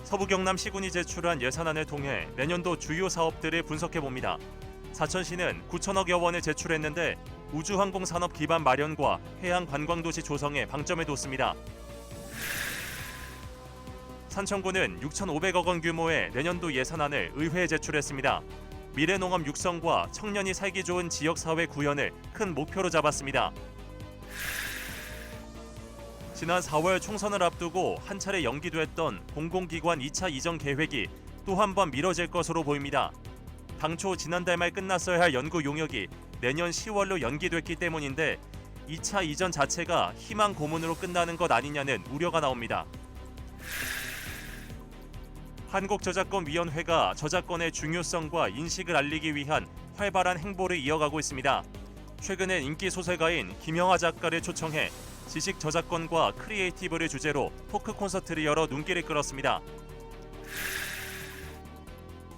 서부 경남 시군이 제출한 예산안을 통해 내년도 주요 사업들을 분석해봅니다. 사천시는 9천억여 원을 제출했는데 우주항공산업 기반 마련과 해양관광도시 조성에 방점을 뒀습니다. 산청구는 6,500억 원 규모의 내년도 예산안을 의회에 제출했습니다. 미래농업 육성과 청년이 살기 좋은 지역사회 구현을 큰 목표로 잡았습니다. 지난 4월 총선을 앞두고 한 차례 연기됐던 공공기관 2차 이전 계획이 또 한 번 미뤄질 것으로 보입니다. 당초 지난달 말 끝났어야 할 연구 용역이 내년 10월로 연기됐기 때문인데 2차 이전 자체가 희망 고문으로 끝나는 것 아니냐는 우려가 나옵니다. 한국저작권위원회가 저작권의 중요성과 인식을 알리기 위한 활발한 행보를 이어가고 있습니다. 최근엔 인기 소설가인 김영하 작가를 초청해 지식 저작권과 크리에이티브를 주제로 토크 콘서트를 열어 눈길을 끌었습니다.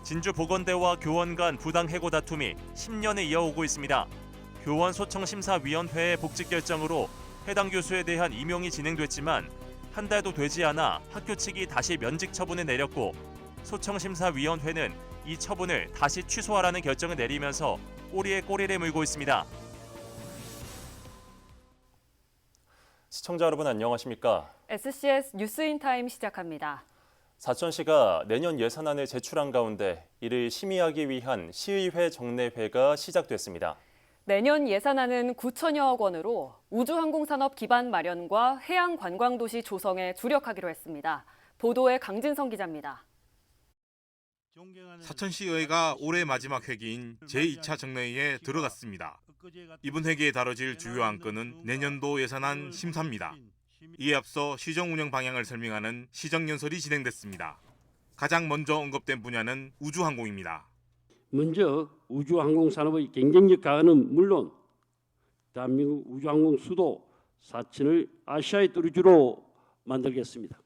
진주보건대와 교원 간 부당 해고 다툼이 10년을 이어오고 있습니다. 교원 소청심사위원회의 복직 결정으로 해당 교수에 대한 임용이 진행됐지만 한 달도 되지 않아 학교 측이 다시 면직 처분을 내렸고 소청심사위원회는 이 처분을 다시 취소하라는 결정을 내리면서 꼬리에 꼬리를 물고 있습니다. 시청자 여러분 안녕하십니까? SCS 뉴스인타임 시작합니다. 사천시가 내년 예산안을 제출한 가운데 이를 심의하기 위한 시의회 정례회가 시작됐습니다. 내년 예산안은 9천여억 원으로 우주항공산업 기반 마련과 해양관광도시 조성에 주력하기로 했습니다. 보도에 강진성 기자입니다. 사천시의회가 올해 마지막 회기인 제2차 정례회에 들어갔습니다. 이번 회기에 다뤄질 주요 안건은 내년도 예산안 심사입니다. 이에 앞서 시정 운영 방향을 설명하는 시정연설이 진행됐습니다. 가장 먼저 언급된 분야는 우주항공입니다. 먼저 우주항공 산업의 경쟁력 강화는 물론 대한민국 우주항공 수도 사천을 아시아의 뚜루주로 만들겠습니다.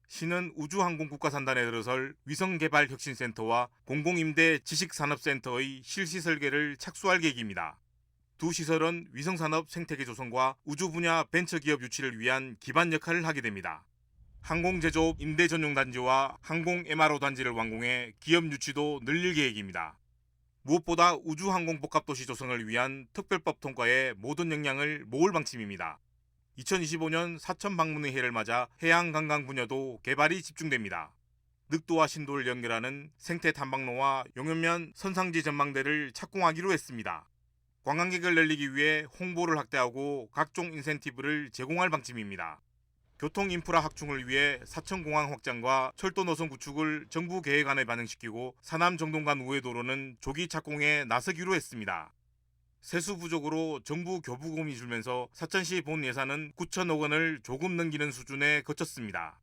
시는 우주항공 국가산단에 들어설 위성개발혁신센터와 공공임대 지식산업센터의 실시 설계를 착수할 계획입니다. 두 시설은 위성산업 생태계 조성과 우주 분야 벤처기업 유치를 위한 기반 역할을 하게 됩니다. 항공제조업 임대전용단지와 항공 MRO 단지를 완공해 기업 유치도 늘릴 계획입니다. 무엇보다 우주항공복합도시 조성을 위한 특별법 통과에 모든 역량을 모을 방침입니다. 2025년 사천 방문의 해를 맞아 해양관광 분야도 개발이 집중됩니다. 늑도와 신도를 연결하는 생태 탐방로와 용현면 선상지 전망대를 착공하기로 했습니다. 관광객을 늘리기 위해 홍보를 확대하고 각종 인센티브를 제공할 방침입니다. 교통 인프라 확충을 위해 사천공항 확장과 철도 노선 구축을 정부 계획안에 반영시키고 사남 정동간 우회도로는 조기 착공에 나서기로 했습니다. 세수 부족으로 정부 교부금이 줄면서 사천시 본 예산은 9천억 원을 조금 넘기는 수준에 그쳤습니다.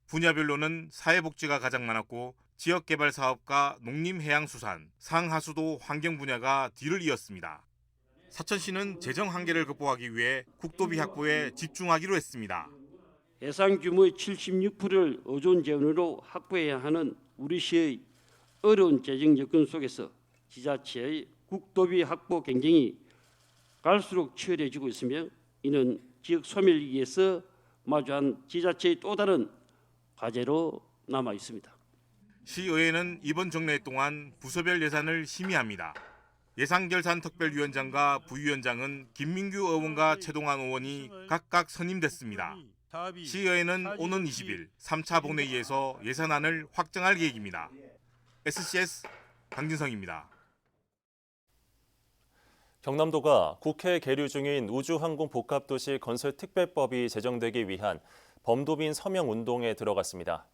분야별로는 사회복지가 가장 많았고 지역개발사업과 농림해양수산, 상하수도 환경 분야가 뒤를 이었습니다. 사천시는 재정 한계를 극복하기 위해 국도비 확보에 집중하기로 했습니다. 예산 규모의 76%를 어존 재원으로 확보해야 하는 우리 시의 어려운 재정 여건 속에서 지자체의 국도비 확보 경쟁이 갈수록 치열해지고 있으며 이는 지역 소멸위기에서 마주한 지자체의 또 다른 과제로 남아 있습니다. 시의회는 이번 정례 동안 부서별 예산을 심의합니다. 예산결산특별위원장과 부위원장은 김민규 의원과 최동환 의원이 각각 선임됐습니다. 시의회는 오는 20일 3차 본회의에서 예산안을 확정할 계획입니다. SCS 강진성입니다. 경남도가 국회에 계류 중인 우주항공복합도시 건설특별법이 제정되기 위한 범도민 서명운동에 들어갔습니다.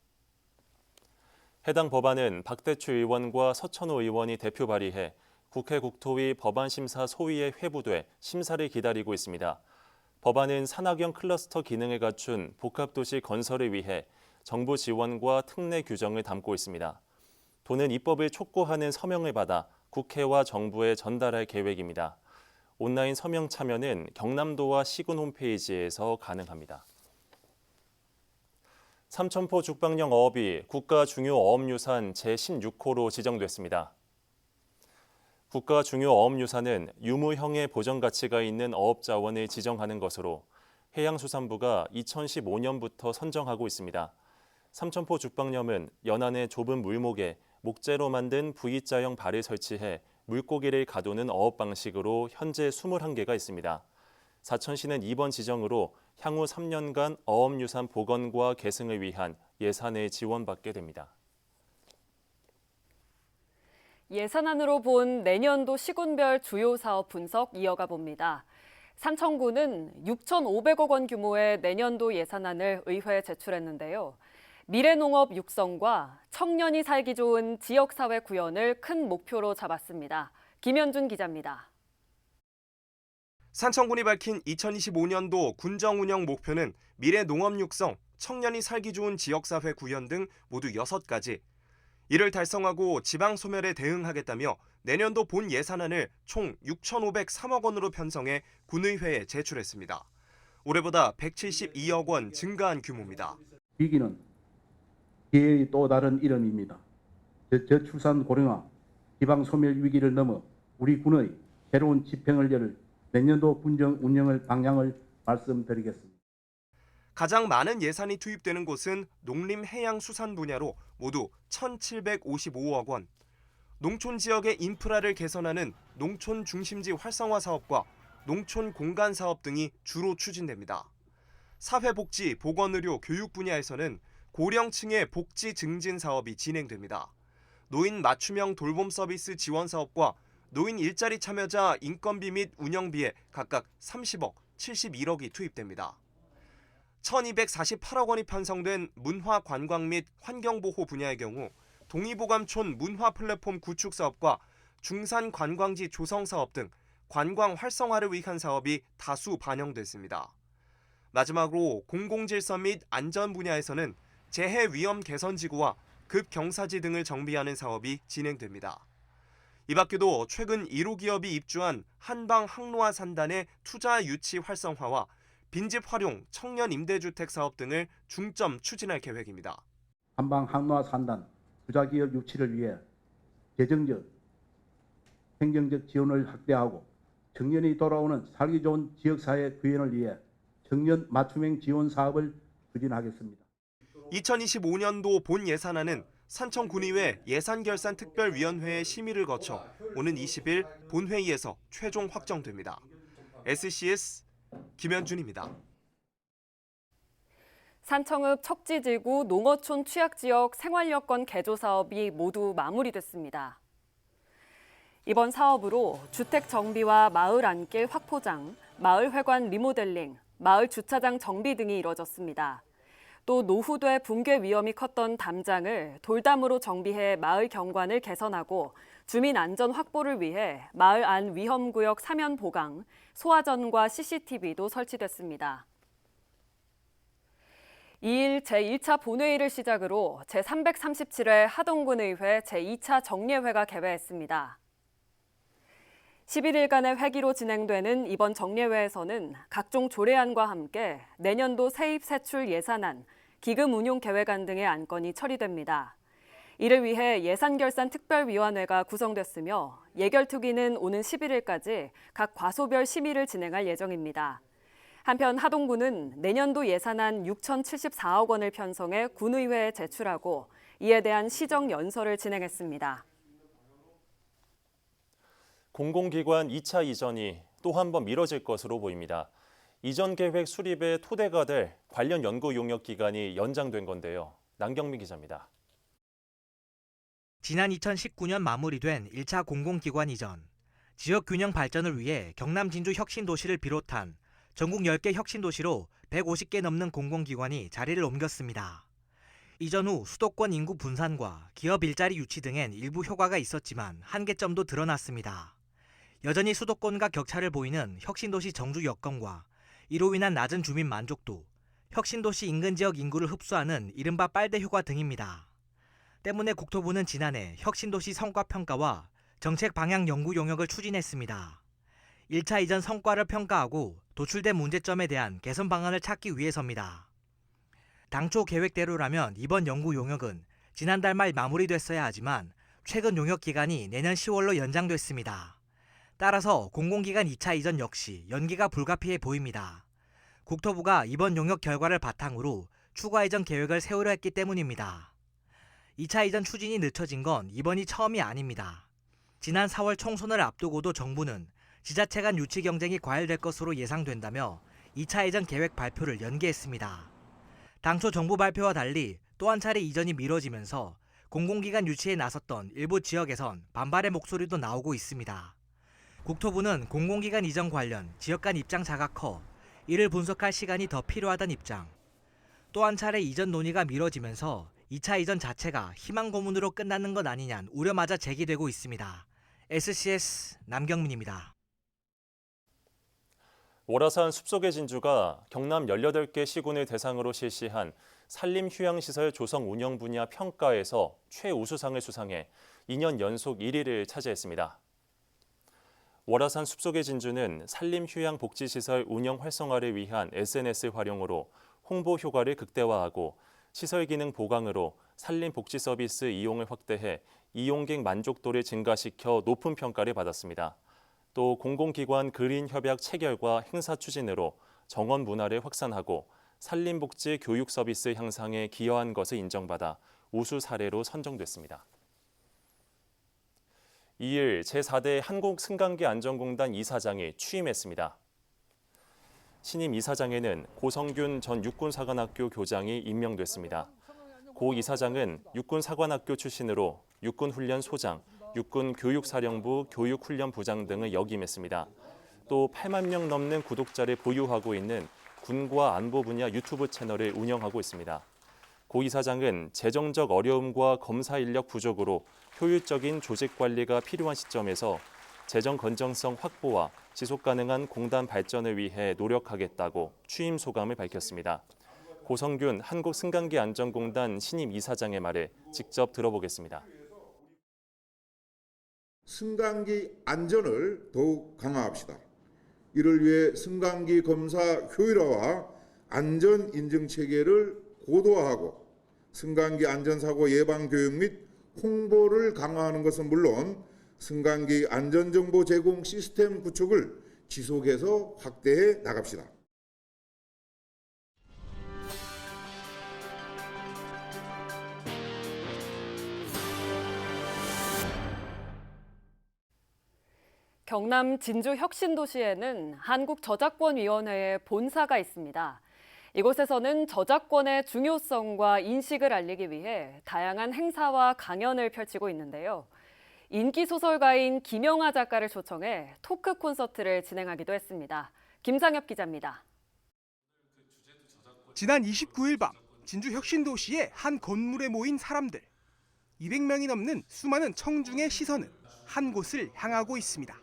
해당 법안은 박대추 의원과 서천호 의원이 대표 발의해 국회 국토위 법안심사 소위에 회부돼 심사를 기다리고 있습니다. 법안은 산학형 클러스터 기능을 갖춘 복합도시 건설을 위해 정부 지원과 특례 규정을 담고 있습니다. 도는 입법을 촉구하는 서명을 받아 국회와 정부에 전달할 계획입니다. 온라인 서명 참여는 경남도와 시군 홈페이지에서 가능합니다. 삼천포 죽방령 어업이 국가 중요 어업유산 제16호로 지정됐습니다. 국가 중요 어업유산은 유무형의 보전 가치가 있는 어업자원을 지정하는 것으로 해양수산부가 2015년부터 선정하고 있습니다. 삼천포 죽방염은 연안의 좁은 물목에 목재로 만든 V자형 발을 설치해 물고기를 가두는 어업 방식으로 현재 21개가 있습니다. 사천시는 이번 지정으로 향후 3년간 어업유산 복원과 계승을 위한 예산을 지원받게 됩니다. 예산안으로 본 내년도 시군별 주요 사업 분석 이어가 봅니다. 산청구는 6,500억 원 규모의 내년도 예산안을 의회에 제출했는데요. 미래농업 육성과 청년이 살기 좋은 지역사회 구현을 큰 목표로 잡았습니다. 김현준 기자입니다. 산청군이 밝힌 2025년도 군정 운영 목표는 미래 농업 육성, 청년이 살기 좋은 지역사회 구현 등 모두 6가지. 이를 달성하고 지방 소멸에 대응하겠다며 내년도 본 예산안을 총 6,503억 원으로 편성해 군의회에 제출했습니다. 올해보다 172억 원 증가한 규모입니다. 위기는 기회의 또 다른 이름입니다. 저출산 고령화, 지방 소멸 위기를 넘어 우리 군의 새로운 지평을 열 내년도 군정 운영을 방향을 말씀드리겠습니다. 가장 많은 예산이 투입되는 곳은 농림 해양 수산 분야로 모두 1,755억 원. 농촌 지역의 인프라를 개선하는 농촌 중심지 활성화 사업과 농촌 공간 사업 등이 주로 추진됩니다. 사회복지, 보건의료, 교육 분야에서는 고령층의 복지 증진 사업이 진행됩니다. 노인 맞춤형 돌봄 서비스 지원 사업과 노인 일자리 참여자 인건비 및 운영비에 각각 30억, 71억이 투입됩니다. 1,248억 원이 편성된 문화 관광 및 환경보호 분야의 경우 동의보감촌 문화 플랫폼 구축 사업과 중산 관광지 조성 사업 등 관광 활성화를 위한 사업이 다수 반영됐습니다. 마지막으로 공공질서 및 안전 분야에서는 재해 위험 개선 지구와 급경사지 등을 정비하는 사업이 진행됩니다. 이 밖에도 최근 1호 기업이 입주한 한방 항로화 산단의 투자 유치 활성화와 빈집 활용 청년 임대주택 사업 등을 중점 추진할 계획입니다. 한방 항로화 산단 투자기업 유치를 위해 재정적, 행정적 지원을 확대하고 청년이 돌아오는 살기 좋은 지역사회 구현을 위해 청년 맞춤형 지원 사업을 추진하겠습니다. 2025년도 본 예산안은 산청군의회 예산결산특별위원회의 심의를 거쳐 오는 20일 본회의에서 최종 확정됩니다. SCS 김현준입니다. 산청읍 척지지구 농어촌 취약지역 생활여건 개조 사업이 모두 마무리됐습니다. 이번 사업으로 주택 정비와 마을 안길 확포장, 마을 회관 리모델링, 마을 주차장 정비 등이 이뤄졌습니다. 또 노후돼 붕괴 위험이 컸던 담장을 돌담으로 정비해 마을 경관을 개선하고 주민 안전 확보를 위해 마을 안 위험구역 사면 보강, 소화전과 CCTV도 설치됐습니다. 2일 제1차 본회의를 시작으로 제337회 하동군의회 제2차 정례회가 개회했습니다. 11일간의 회기로 진행되는 이번 정례회에서는 각종 조례안과 함께 내년도 세입 세출 예산안, 기금 운용 계획안 등의 안건이 처리됩니다. 이를 위해 예산결산특별위원회가 구성됐으며 예결특위는 오는 11일까지 각 과소별 심의를 진행할 예정입니다. 한편 하동군은 내년도 예산안 6,074억 원을 편성해 군의회에 제출하고 이에 대한 시정 연설을 진행했습니다. 공공기관 2차 이전이 또 한 번 미뤄질 것으로 보입니다. 이전 계획 수립의 토대가 될 관련 연구 용역 기간이 연장된 건데요. 남경민 기자입니다. 지난 2019년 마무리된 1차 공공기관 이전, 지역 균형 발전을 위해 경남 진주 혁신도시를 비롯한 전국 10개 혁신도시로 150개 넘는 공공기관이 자리를 옮겼습니다. 이전 후 수도권 인구 분산과 기업 일자리 유치 등엔 일부 효과가 있었지만 한계점도 드러났습니다. 여전히 수도권과 격차를 보이는 혁신도시 정주 여건과 이로 인한 낮은 주민 만족도, 혁신도시 인근 지역 인구를 흡수하는 이른바 빨대 효과 등입니다. 때문에 국토부는 지난해 혁신도시 성과평가와 정책 방향 연구 용역을 추진했습니다. 1차 이전 성과를 평가하고 도출된 문제점에 대한 개선 방안을 찾기 위해서입니다. 당초 계획대로라면 이번 연구 용역은 지난달 말 마무리됐어야 하지만 최근 용역 기간이 내년 10월로 연장됐습니다. 따라서 공공기관 2차 이전 역시 연기가 불가피해 보입니다. 국토부가 이번 용역 결과를 바탕으로 추가 이전 계획을 세우려 했기 때문입니다. 2차 이전 추진이 늦춰진 건 이번이 처음이 아닙니다. 지난 4월 총선을 앞두고도 정부는 지자체 간 유치 경쟁이 과열될 것으로 예상된다며 2차 이전 계획 발표를 연기했습니다. 당초 정부 발표와 달리 또 한 차례 이전이 미뤄지면서 공공기관 유치에 나섰던 일부 지역에선 반발의 목소리도 나오고 있습니다. 국토부는 공공기관 이전 관련 지역 간 입장 차가 커 이를 분석할 시간이 더 필요하다는 입장. 또 한 차례 이전 논의가 미뤄지면서 2차 이전 자체가 희망 고문으로 끝나는 것 아니냐는 우려마저 제기되고 있습니다. SCS 남경민입니다. 월화산 숲속의 진주가 경남 18개 시군을 대상으로 실시한 산림휴양시설 조성 운영 분야 평가에서 최우수상을 수상해 2년 연속 1위를 차지했습니다. 월화산 숲속의 진주는 산림휴양복지시설 운영 활성화를 위한 SNS 활용으로 홍보 효과를 극대화하고 시설 기능 보강으로 산림복지 서비스 이용을 확대해 이용객 만족도를 증가시켜 높은 평가를 받았습니다. 또 공공기관 그린 협약 체결과 행사 추진으로 정원 문화를 확산하고 산림복지 교육 서비스 향상에 기여한 것을 인정받아 우수 사례로 선정됐습니다. 이일 제4대 한국승강기안전공단 이사장이 취임했습니다. 신임 이사장에는 고성균 전 육군사관학교 교장이 임명됐습니다. 고 이사장은 육군사관학교 출신으로 육군훈련소장, 육군교육사령부 교육훈련부장 등을 역임했습니다. 또 8만 명 넘는 구독자를 보유하고 있는 군과 안보 분야 유튜브 채널을 운영하고 있습니다. 고 이사장은 재정적 어려움과 검사 인력 부족으로 효율적인 조직 관리가 필요한 시점에서 재정 건전성 확보와 지속 가능한 공단 발전을 위해 노력하겠다고 취임 소감을 밝혔습니다. 고성균 한국승강기안전공단 신임 이사장의 말을 직접 들어보겠습니다. 승강기 안전을 더욱 강화합시다. 이를 위해 승강기 검사 효율화와 안전 인증 체계를 고도화하고 승강기 안전사고 예방 교육 및 홍보를 강화하는 것은 물론 승강기 안전정보 제공 시스템 구축을 지속해서 확대해 나갑시다. 경남 진주 혁신도시에는 한국저작권위원회의 본사가 있습니다. 이곳에서는 저작권의 중요성과 인식을 알리기 위해 다양한 행사와 강연을 펼치고 있는데요. 인기 소설가인 김영하 작가를 초청해 토크 콘서트를 진행하기도 했습니다. 김상엽 기자입니다. 지난 29일 밤 진주 혁신도시의 한 건물에 모인 사람들. 200명이 넘는 수많은 청중의 시선은 한 곳을 향하고 있습니다.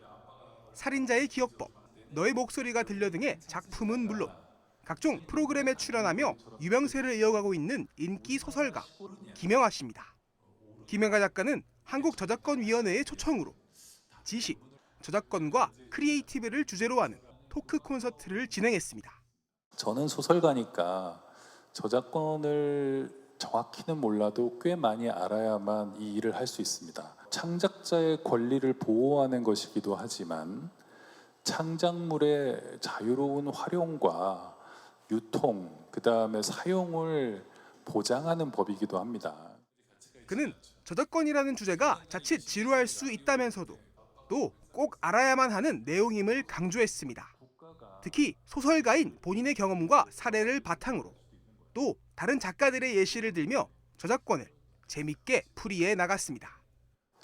살인자의 기억법, 너의 목소리가 들려 등의 작품은 물론 각종 프로그램에 출연하며 유명세를 이어가고 있는 인기 소설가 김영하 씨입니다. 김영하 작가는 한국저작권위원회의 초청으로 지식, 저작권과 크리에이티브를 주제로 하는 토크 콘서트를 진행했습니다. 저는 소설가니까 저작권을 정확히는 몰라도 꽤 많이 알아야만 이 일을 할 수 있습니다. 창작자의 권리를 보호하는 것이기도 하지만 창작물의 자유로운 활용과 유통, 그다음에 사용을 보장하는 법이기도 합니다. 그는 저작권이라는 주제가 자칫 지루할 수 있다면서도 또 꼭 알아야만 하는 내용임을 강조했습니다. 특히 소설가인 본인의 경험과 사례를 바탕으로 또 다른 작가들의 예시를 들며 저작권을 재밌게 풀이해 나갔습니다.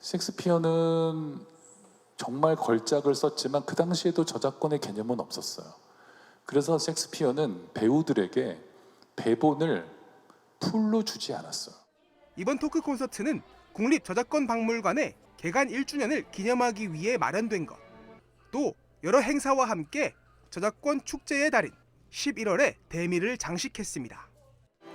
셰익스피어는 정말 걸작을 썼지만 그 당시에도 저작권의 개념은 없었어요. 그래서 셰익스피어는 배우들에게 대본을 풀로 주지 않았어요. 이번 토크 콘서트는 국립저작권박물관의 개관 1주년을 기념하기 위해 마련된 것. 또 여러 행사와 함께 저작권 축제의 달인 11월에 대미를 장식했습니다.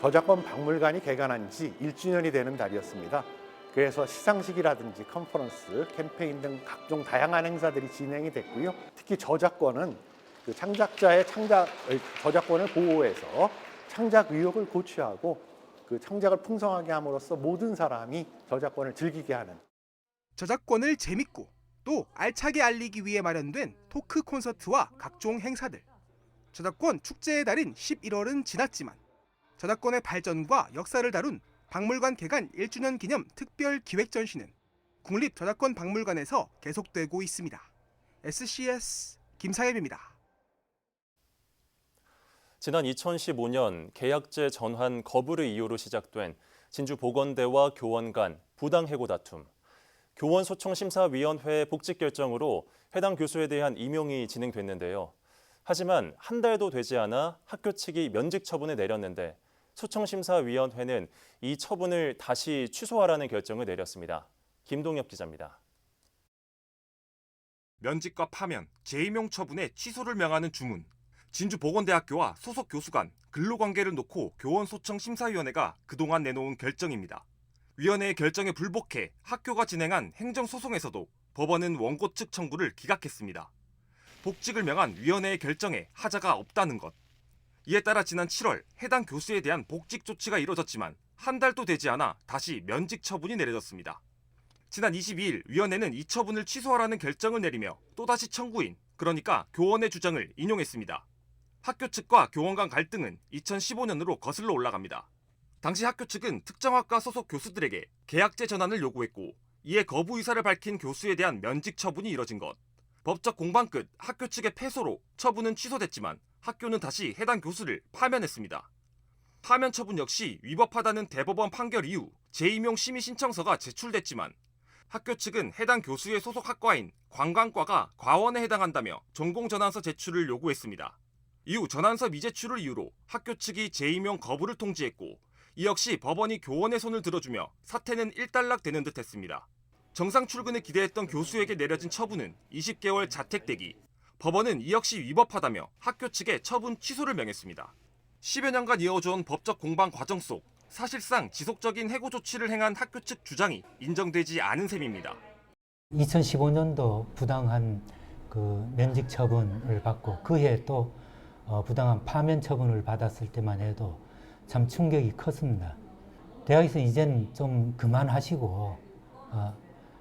저작권 박물관이 개관한 지 1주년이 되는 달이었습니다. 그래서 시상식이라든지 컨퍼런스, 캠페인 등 각종 다양한 행사들이 진행이 됐고요. 특히 저작권은 그 창작자의 저작권을 보호해서 창작 의욕을 고취하고 그 창작을 풍성하게 함으로써 모든 사람이 저작권을 즐기게 하는. 저작권을 재밌고 또 알차게 알리기 위해 마련된 토크 콘서트와 각종 행사들. 저작권 축제의 달인 11월은 지났지만 저작권의 발전과 역사를 다룬 박물관 개관 1주년 기념 특별 기획 전시는 국립저작권박물관에서 계속되고 있습니다. SCS 김상엽입니다. 지난 2015년 계약제 전환 거부를 이유로 시작된 진주보건대와 교원 간 부당해고 다툼. 교원소청심사위원회 복직 결정으로 해당 교수에 대한 임용이 진행됐는데요. 하지만 한 달도 되지 않아 학교 측이 면직 처분을 내렸는데 소청심사위원회는 이 처분을 다시 취소하라는 결정을 내렸습니다. 김동엽 기자입니다. 면직과 파면, 재임용 처분의 취소를 명하는 주문. 진주보건대학교와 소속 교수 간 근로관계를 놓고 교원소청심사위원회가 그동안 내놓은 결정입니다. 위원회의 결정에 불복해 학교가 진행한 행정소송에서도 법원은 원고 측 청구를 기각했습니다. 복직을 명한 위원회의 결정에 하자가 없다는 것. 이에 따라 지난 7월 해당 교수에 대한 복직 조치가 이뤄졌지만 한 달도 되지 않아 다시 면직 처분이 내려졌습니다. 지난 22일 위원회는 이 처분을 취소하라는 결정을 내리며 또다시 청구인, 그러니까 교원의 주장을 인용했습니다. 학교 측과 교원 간 갈등은 2015년으로 거슬러 올라갑니다. 당시 학교 측은 특정 학과 소속 교수들에게 계약제 전환을 요구했고 이에 거부 의사를 밝힌 교수에 대한 면직 처분이 이뤄진 것. 법적 공방 끝 학교 측의 패소로 처분은 취소됐지만 학교는 다시 해당 교수를 파면했습니다. 파면 처분 역시 위법하다는 대법원 판결 이후 재임용 심의 신청서가 제출됐지만 학교 측은 해당 교수의 소속 학과인 관광과가 과원에 해당한다며 전공 전환서 제출을 요구했습니다. 이후 전환서 미제출을 이유로 학교 측이 재임용 거부를 통지했고 이 역시 법원이 교원의 손을 들어주며 사태는 일단락되는 듯 했습니다. 정상 출근을 기대했던 교수에게 내려진 처분은 20개월 자택대기. 법원은 이 역시 위법하다며 학교 측에 처분 취소를 명했습니다. 10여 년간 이어져온 법적 공방 과정 속 사실상 지속적인 해고 조치를 행한 학교 측 주장이 인정되지 않은 셈입니다. 2015년도 부당한 면직 처분을 받고 그해 또 부당한 파면 처분을 받았을 때만 해도 참 충격이 컸습니다. 대학에서 이제는 좀 그만하시고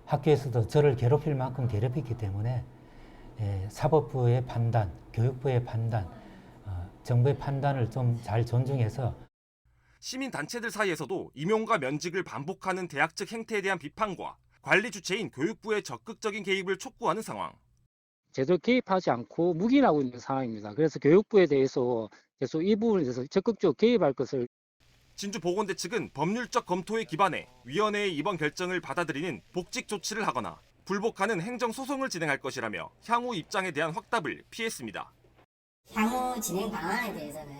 학교에서도 저를 괴롭힐 만큼 괴롭혔기 때문에 사법부의 판단, 교육부의 판단, 정부의 판단을 좀 잘 존중해서 시민단체들 사이에서도 임용과 면직을 반복하는 대학 측 행태에 대한 비판과 관리 주체인 교육부의 적극적인 개입을 촉구하는 상황. 제대로 개입하지 않고 묵인하고 있는 상황입니다. 그래서 교육부에 대해서 계속 이 부분에 대해서 적극적으로 개입할 것을. 진주보건대 측은 법률적 검토에 기반해 위원회의 이번 결정을 받아들이는 복직 조치를 하거나 불복하는 행정소송을 진행할 것이라며 향후 입장에 대한 확답을 피했습니다. 향후 진행 방안에 대해서는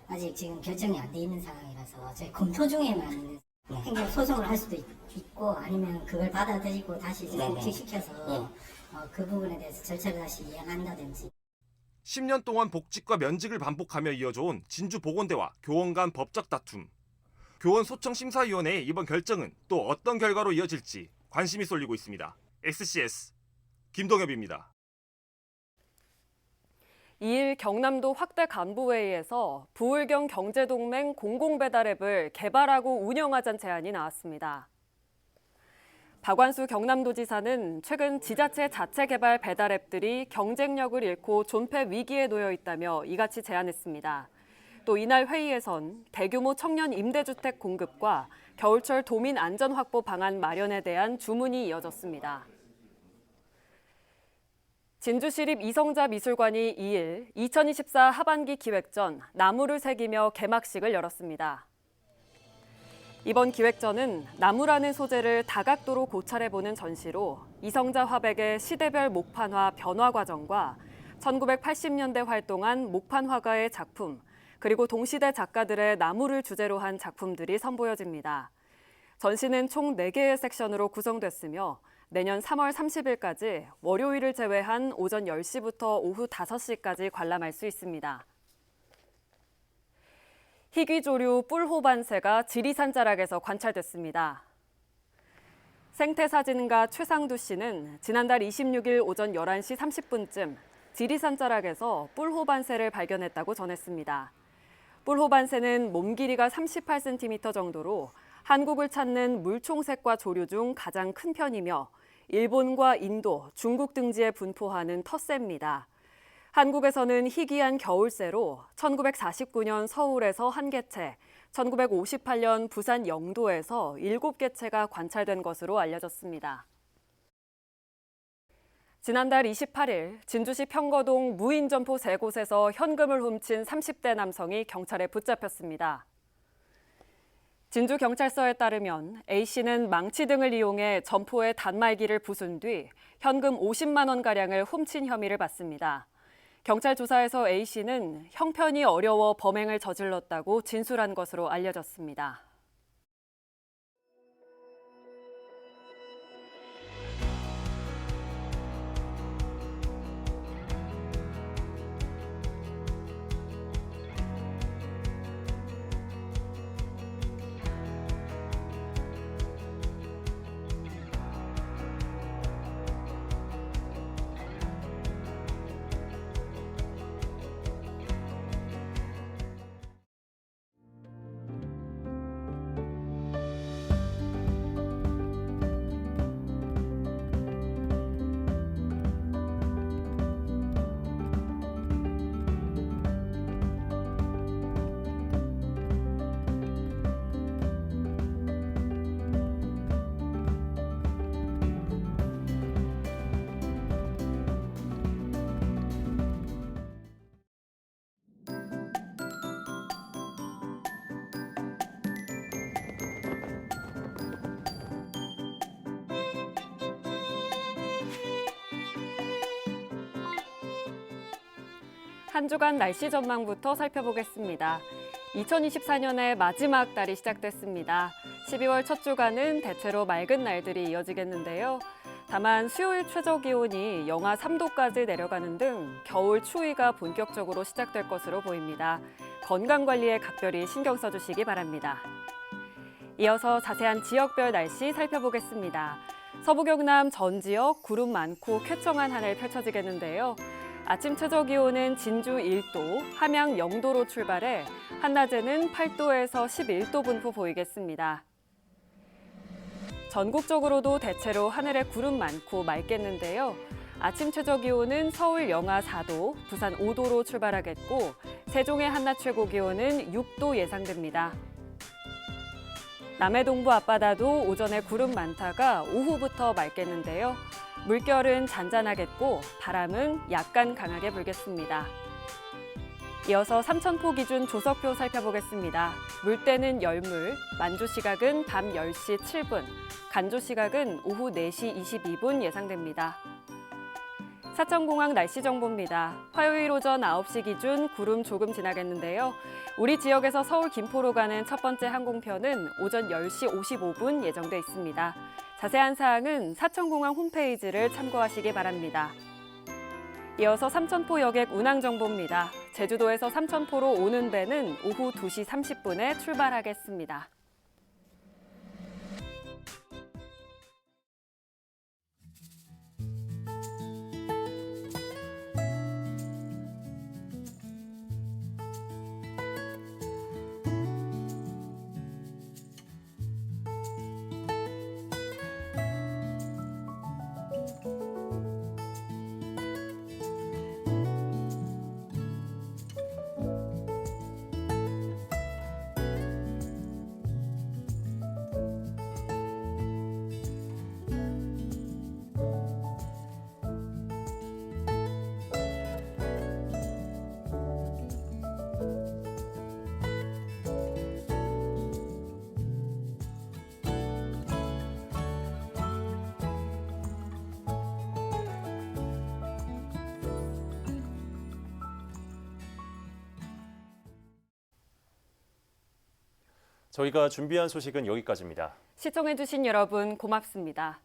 아직 지금 결정이 안 돼 있는 상황이라서 저희 검토 중에만 있는 행정소송을 할 수도 있고 아니면 그걸 받아들이고 다시 복직시켜서 그 부분에 대해서 절차를 다시 이행한다든지. 10년 동안 복직과 면직을 반복하며 이어져온 진주보건대와 교원 간 법적 다툼. 교원소청심사위원회의 이번 결정은 또 어떤 결과로 이어질지 관심이 쏠리고 있습니다. SCS 김동엽입니다. 2일 경남도 확대 간부회의에서 부울경 경제동맹 공공배달앱을 개발하고 운영하자는 제안이 나왔습니다. 박완수 경남도지사는 최근 지자체 자체 개발 배달앱들이 경쟁력을 잃고 존폐 위기에 놓여 있다며 이같이 제안했습니다. 또 이날 회의에선 대규모 청년 임대주택 공급과 겨울철 도민 안전 확보 방안 마련에 대한 주문이 이어졌습니다. 진주시립 이성자 미술관이 2일 2024 하반기 기획전 나무를 새기며 개막식을 열었습니다. 이번 기획전은 나무라는 소재를 다각도로 고찰해보는 전시로 이성자 화백의 시대별 목판화 변화 과정과 1980년대 활동한 목판 화가의 작품, 그리고 동시대 작가들의 나무를 주제로 한 작품들이 선보여집니다. 전시는 총 4개의 섹션으로 구성됐으며 내년 3월 30일까지 월요일을 제외한 오전 10시부터 오후 5시까지 관람할 수 있습니다. 희귀조류 뿔호반새가 지리산 자락에서 관찰됐습니다. 생태사진가 최상두 씨는 지난달 26일 오전 11시 30분쯤 지리산 자락에서 뿔호반새를 발견했다고 전했습니다. 뿔호반새는 몸 길이가 38cm 정도로 한국을 찾는 물총새과 조류 중 가장 큰 편이며 일본과 인도, 중국 등지에 분포하는 텃새입니다. 한국에서는 희귀한 겨울새로 1949년 서울에서 1개체, 1958년 부산 영도에서 7개체가 관찰된 것으로 알려졌습니다. 지난달 28일 진주시 평거동 무인점포 3곳에서 현금을 훔친 30대 남성이 경찰에 붙잡혔습니다. 진주경찰서에 따르면 A씨는 망치 등을 이용해 점포의 단말기를 부순 뒤 현금 50만 원가량을 훔친 혐의를 받습니다. 경찰 조사에서 A씨는 형편이 어려워 범행을 저질렀다고 진술한 것으로 알려졌습니다. 한 주간 날씨 전망부터 살펴보겠습니다. 2024년의 마지막 달이 시작됐습니다. 12월 첫 주간은 대체로 맑은 날들이 이어지겠는데요. 다만 수요일 최저 기온이 영하 3도까지 내려가는 등 겨울 추위가 본격적으로 시작될 것으로 보입니다. 건강관리에 각별히 신경 써주시기 바랍니다. 이어서 자세한 지역별 날씨 살펴보겠습니다. 서부 경남 전 지역 구름 많고 쾌청한 하늘 펼쳐지겠는데요. 아침 최저 기온은 진주 1도, 함양 0도로 출발해 한낮에는 8도에서 11도 분포 보이겠습니다. 전국적으로도 대체로 하늘에 구름 많고 맑겠는데요. 아침 최저 기온은 서울 영하 4도, 부산 5도로 출발하겠고 세종의 한낮 최고 기온은 6도 예상됩니다. 남해 동부 앞바다도 오전에 구름 많다가 오후부터 맑겠는데요. 물결은 잔잔하겠고 바람은 약간 강하게 불겠습니다. 이어서 삼천포 기준 조석표 살펴보겠습니다. 물때는 열물, 만조 시각은 밤 10시 7분, 간조 시각은 오후 4시 22분 예상됩니다. 사천공항 날씨 정보입니다. 화요일 오전 9시 기준 구름 조금 지나겠는데요. 우리 지역에서 서울 김포로 가는 첫 번째 항공편은 오전 10시 55분 예정돼 있습니다. 자세한 사항은 사천공항 홈페이지를 참고하시기 바랍니다. 이어서 삼천포 여객 운항 정보입니다. 제주도에서 삼천포로 오는 배는 오후 2시 30분에 출발하겠습니다. 저희가 준비한 소식은 여기까지입니다. 시청해주신 여러분 고맙습니다.